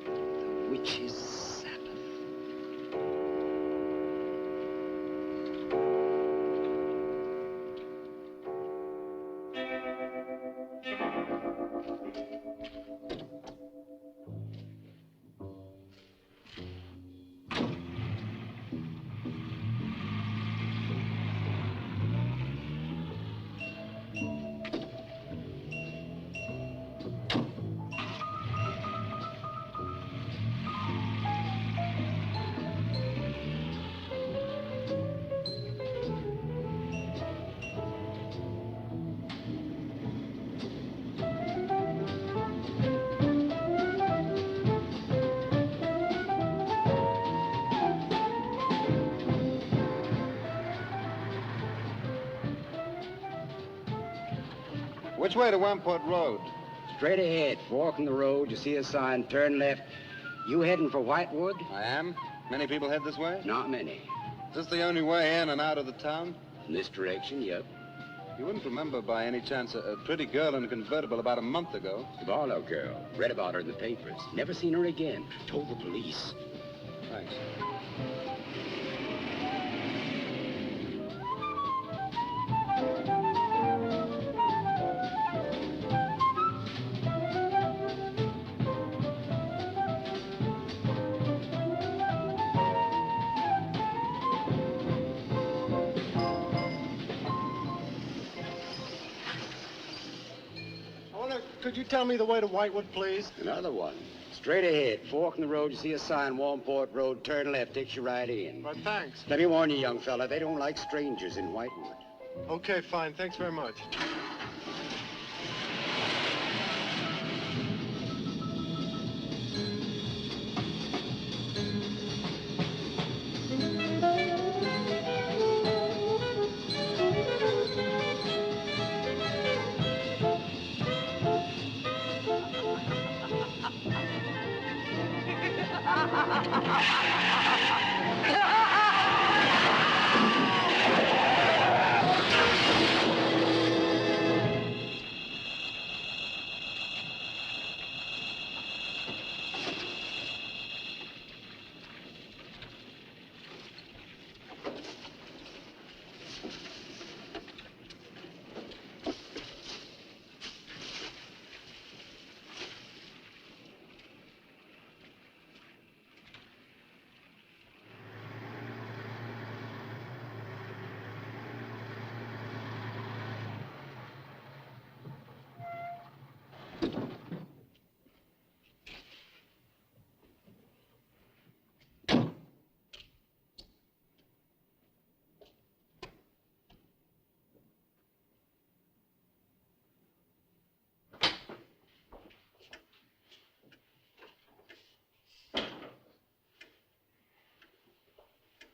The witch's Sabbath. Which way to Wamport Road? Straight ahead. Walk in the road. You see a sign. Turn left. You heading for Whitewood? I am. Many people head this way? Not many. Is this the only way in and out of the town? In this direction, yep. You wouldn't remember by any chance a pretty girl in a convertible about a month ago? The Barlow girl. Read about her in the papers. Never seen her again. Told the police. Thanks. Could you tell me the way to Whitewood, please? Another one. Straight ahead. Fork in the road. You see a sign, Wamport Road. Turn left. Takes you right in. Right, thanks. Let me warn you, young fella. They don't like strangers in Whitewood. Okay, fine. Thanks very much.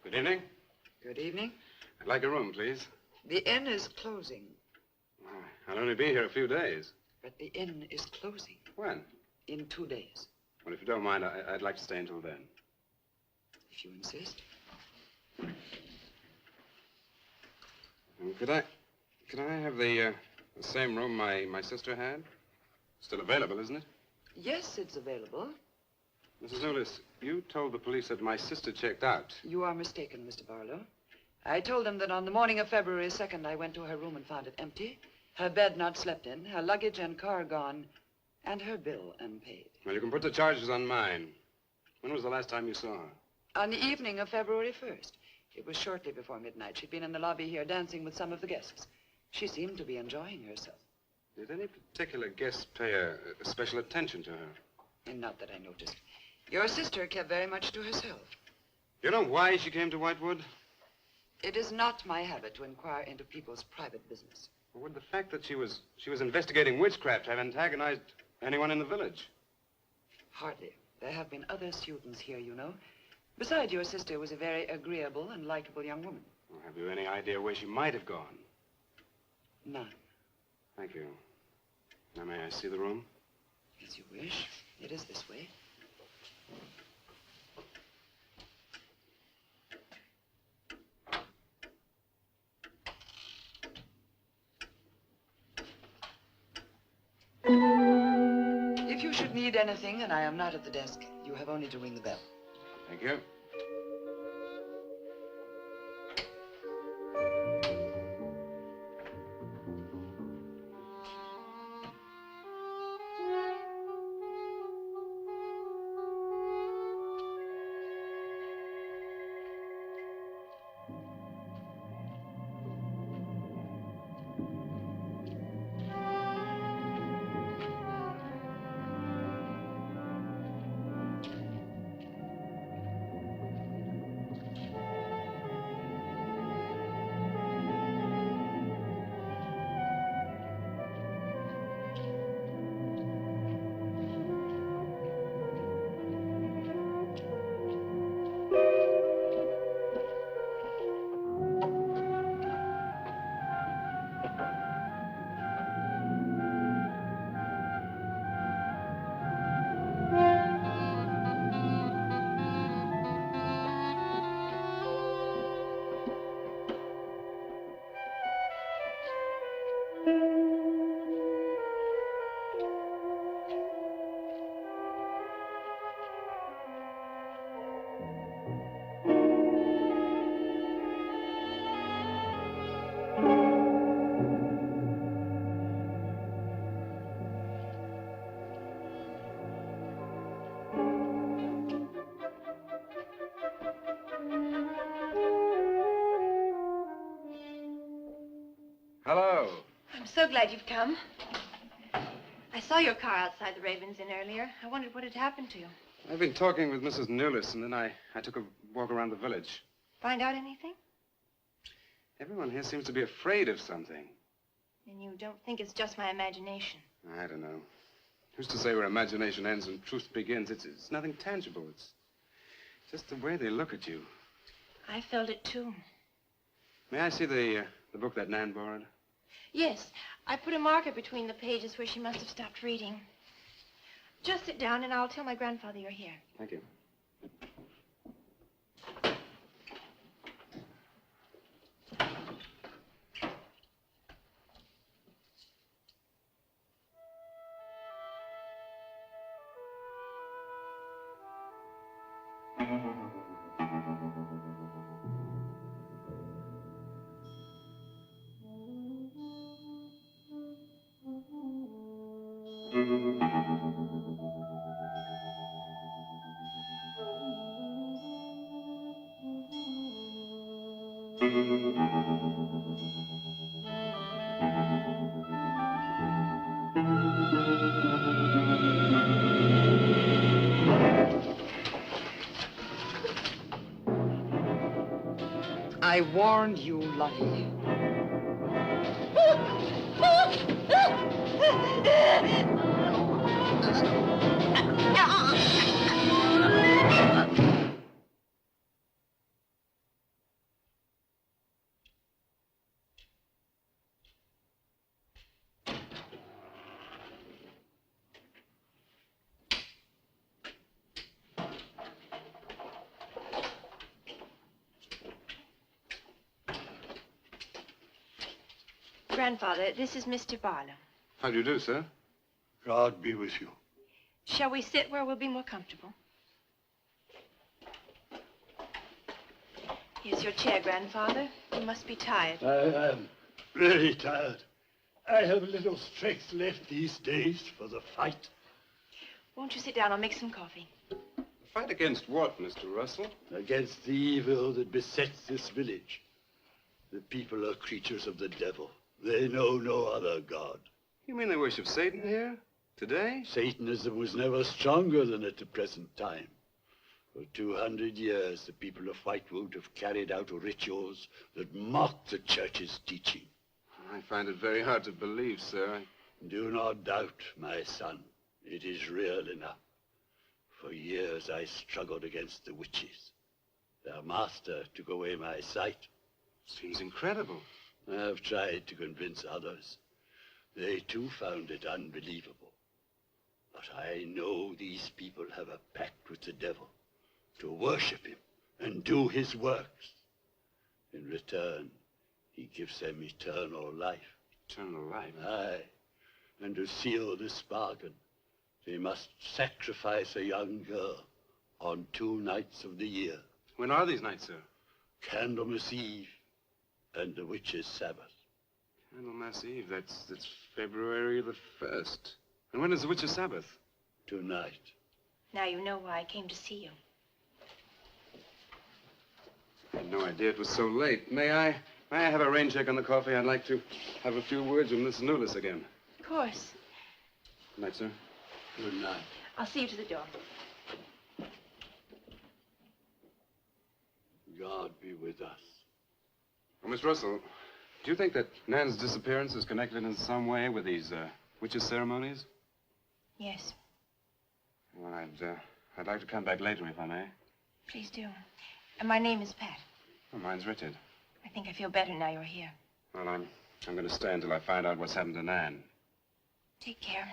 Good evening. Good evening. I'd like a room, please. The inn is closing. I'll only be here a few days. But the inn is closing. When? In 2 days. Well, if you don't mind, I'd like to stay until then. If you insist. Could I have the same room my sister had? Still available, isn't it? Yes, it's available. Mrs. Ulis, you told the police that my sister checked out. You are mistaken, Mr. Barlow. I told them that on the morning of February 2nd, I went to her room and found it empty, her bed not slept in, her luggage and car gone, and her bill unpaid. Well, you can put the charges on mine. When was the last time you saw her? On the evening of February 1st. It was shortly before midnight. She'd been in the lobby here dancing with some of the guests. She seemed to be enjoying herself. Did any particular guest pay a special attention to her? And not that I noticed. Your sister kept very much to herself. You know why she came to Whitewood? It is not my habit to inquire into people's private business. Or would the fact that she was investigating witchcraft have antagonized anyone in the village? Hardly. There have been other students here, you know. Besides, your sister was a very agreeable and likable young woman. Well, have you any idea where she might have gone? None. Thank you. Now, may I see the room? As you wish. It is this way. If you should need anything and I am not at the desk, you have only to ring the bell. Thank you. so glad you've come. I saw your car outside the Ravens Inn earlier. I wondered what had happened to you. I've been talking with Mrs. Newless, and then I took a walk around the village. Find out anything? Everyone here seems to be afraid of something. And you don't think it's just my imagination? I don't know. Who's to say where imagination ends and truth begins? It's nothing tangible. It's just the way they look at you. I felt it, too. May I see the book that Nan borrowed? Yes. I put a marker between the pages where she must have stopped reading. Just sit down, and I'll tell my grandfather you're here. Thank you. I warned you, Lottie. Grandfather, this is Mr. Barlow. How do you do, sir? God be with you. Shall we sit where we'll be more comfortable? Here's your chair, Grandfather. You must be tired. I am really tired. I have little strength left these days for the fight. Won't you sit down? I'll make some coffee. Fight against what, Mr. Russell? Against the evil that besets this village. The people are creatures of the devil. They know no other God. You mean they worship Satan here? Today? Satanism was never stronger than at the present time. For 200 years, the people of Whitewood have carried out rituals that mock the church's teaching. I find it very hard to believe, sir. Do not doubt, my son. It is real enough. For years, I struggled against the witches. Their master took away my sight. Seems incredible. I have tried to convince others. They, too, found it unbelievable. But I know these people have a pact with the devil to worship him and do his works. In return, he gives them eternal life. Eternal life? Aye. And to seal this bargain, they must sacrifice a young girl on 2 nights of the year. When are these nights, sir? Candlemas Eve and the witch's Sabbath. Candlemas Eve, that's February the 1st. And when is the witch's Sabbath? Tonight. Now you know why I came to see you. I had no idea it was so late. May I have a rain check on the coffee? I'd like to have a few words with Miss Newless again. Of course. Good night, sir. Good night. I'll see you to the door. God be with us. Well, Miss Russell, do you think that Nan's disappearance is connected in some way with these witches' ceremonies? Yes. Well, I'd like to come back later, if I may. Please do. And my name is Pat. Well, mine's Richard. I think I feel better now you're here. Well, I'm going to stay until I find out what's happened to Nan. Take care.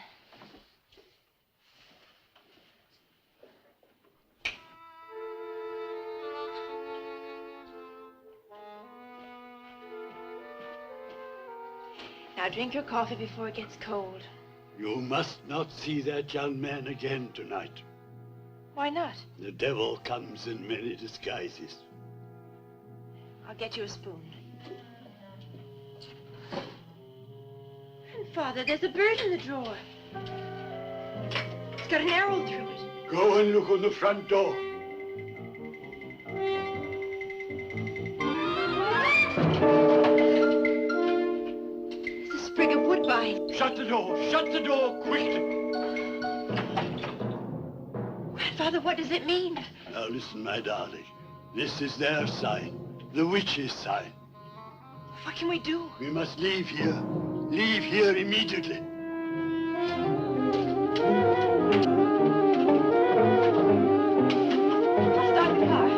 Now drink your coffee before it gets cold. You must not see that young man again tonight. Why not? The devil comes in many disguises. I'll get you a spoon. Grandfather, there's a bird in the drawer. It's got an arrow through it. Go and look on the front door. It's a sprig of woodbine. door. Shut the door quickly. Grandfather, what does it mean? Now listen, my darling. This is their sign. The witch's sign. What can we do? We must leave here. Leave here immediately. Stop the car.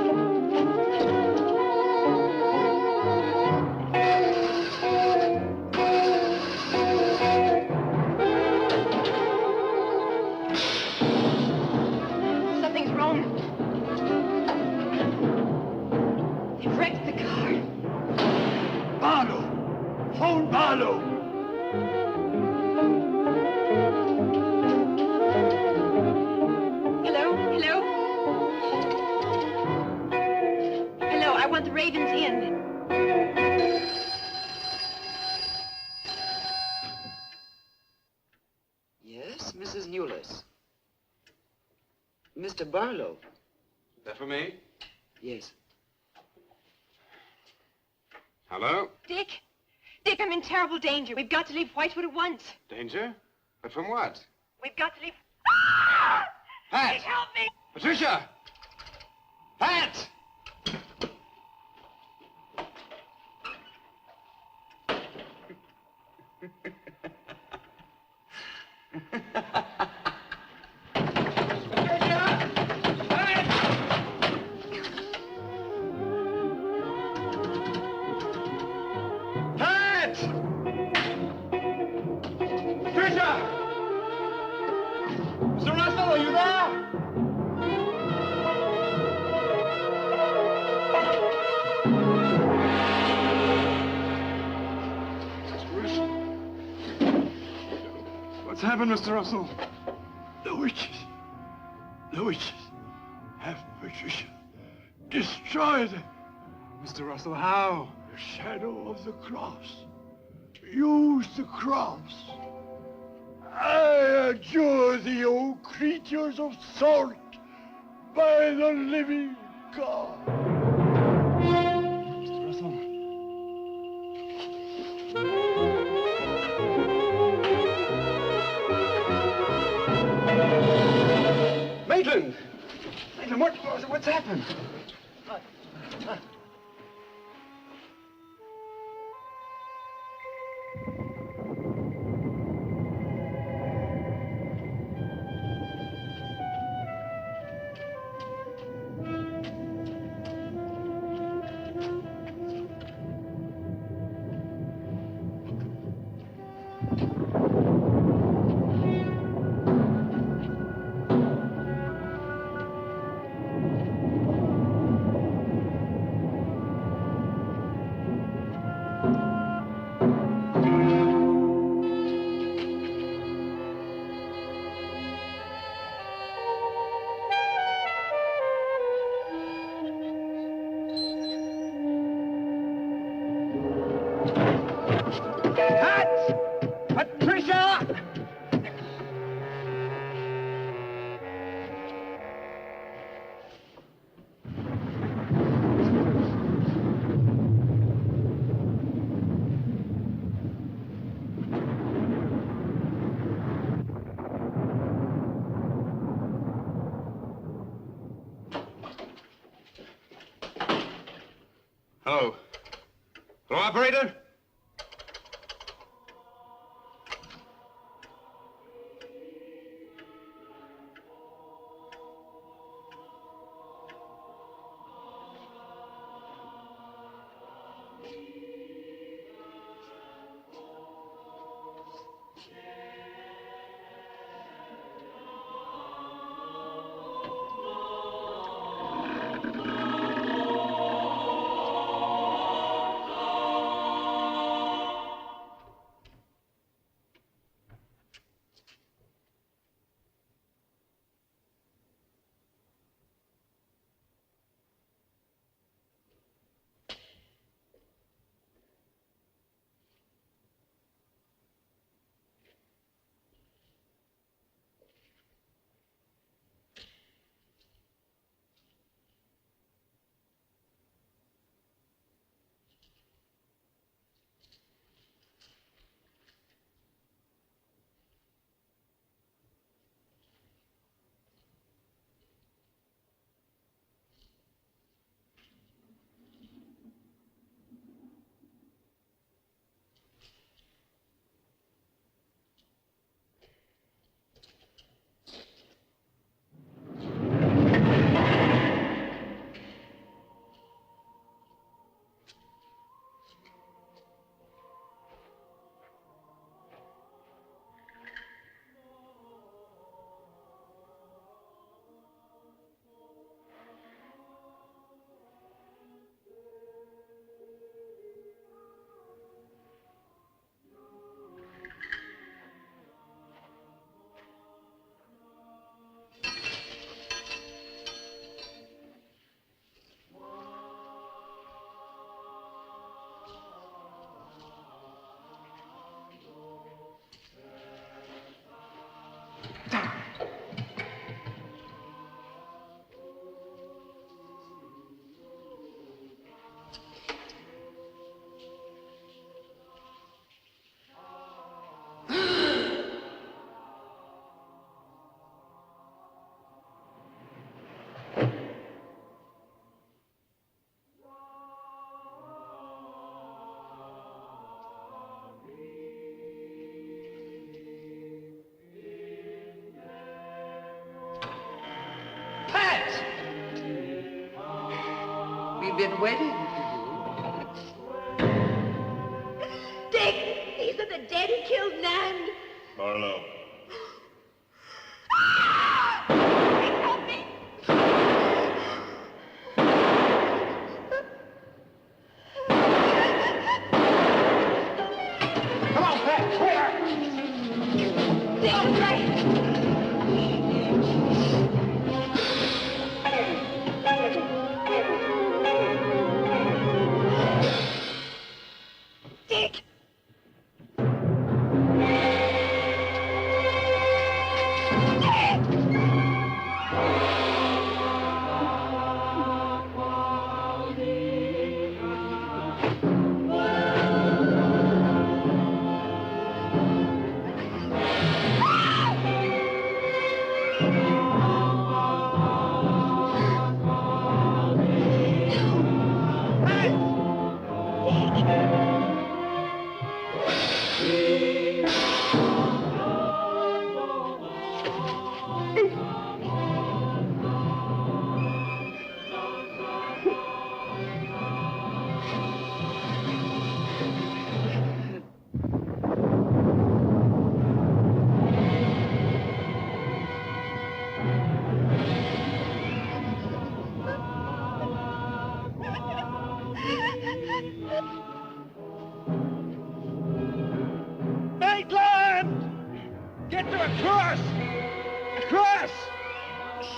Something's wrong. They've wrecked the car. Barlow! Phone Barlow! Hello? Hello? Hello, I want the Ravens Inn. Yes, Mrs. Newless. Mr. Barlow. That for me? Yes. Hello? Dick? Dick, I'm in terrible danger. We've got to leave Whitewood at once. Danger? But from what? We've got to leave... Pat! Dick, help me! Patricia! Pat! Pat! Patricia! Mr. Russell, are you there? What's happened, Mr. Russell? The witches. The witches have Patricia destroyed. Mr. Russell, how? The shadow of the cross. Use the cross. I adjure thee, O creatures of salt, by the living God. Mr. Russell. Maitland! Maitland, what's happened? Patricia! Hello. Hello, operator? We've been waiting for you. Dick! These are the dead who killed Nan! Barlow. Help me! Come on, Pat! Quicker! Dick, right! Dick! Maitland! Get to a cross! A cross!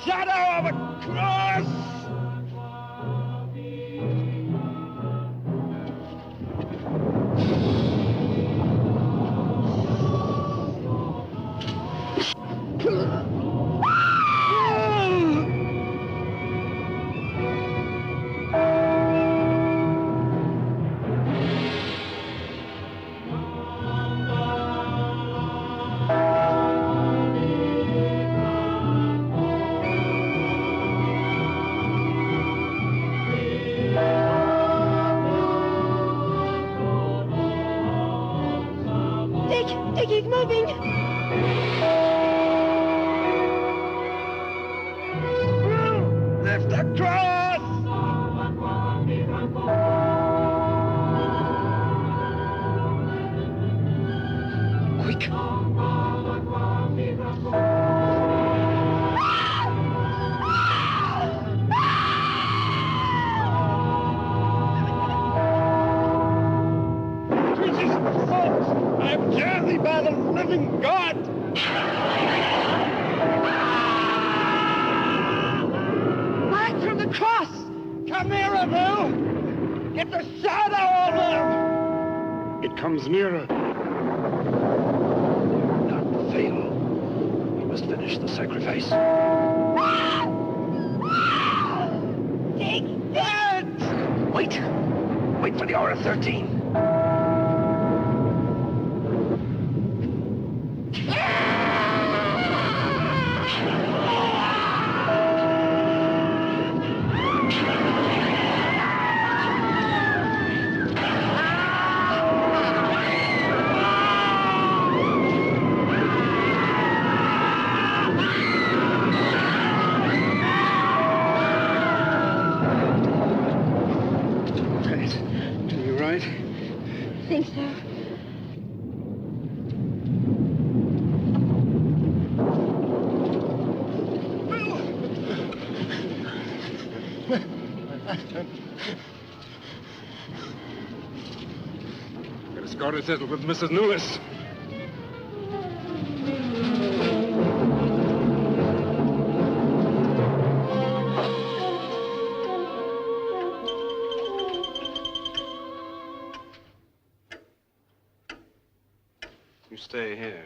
Shadow of a cross! Dick, he's moving! Lift the cross! Quick! Jesus! Oh, I dare thee by the living God! Back from the cross! Come nearer, Bill! Get the shadow of him! It comes nearer. Not fail. We must finish the sacrifice. Dick! Wait! Wait for the hour of 13. I think so. Got a score to settle with Mrs. Lewis. You stay here.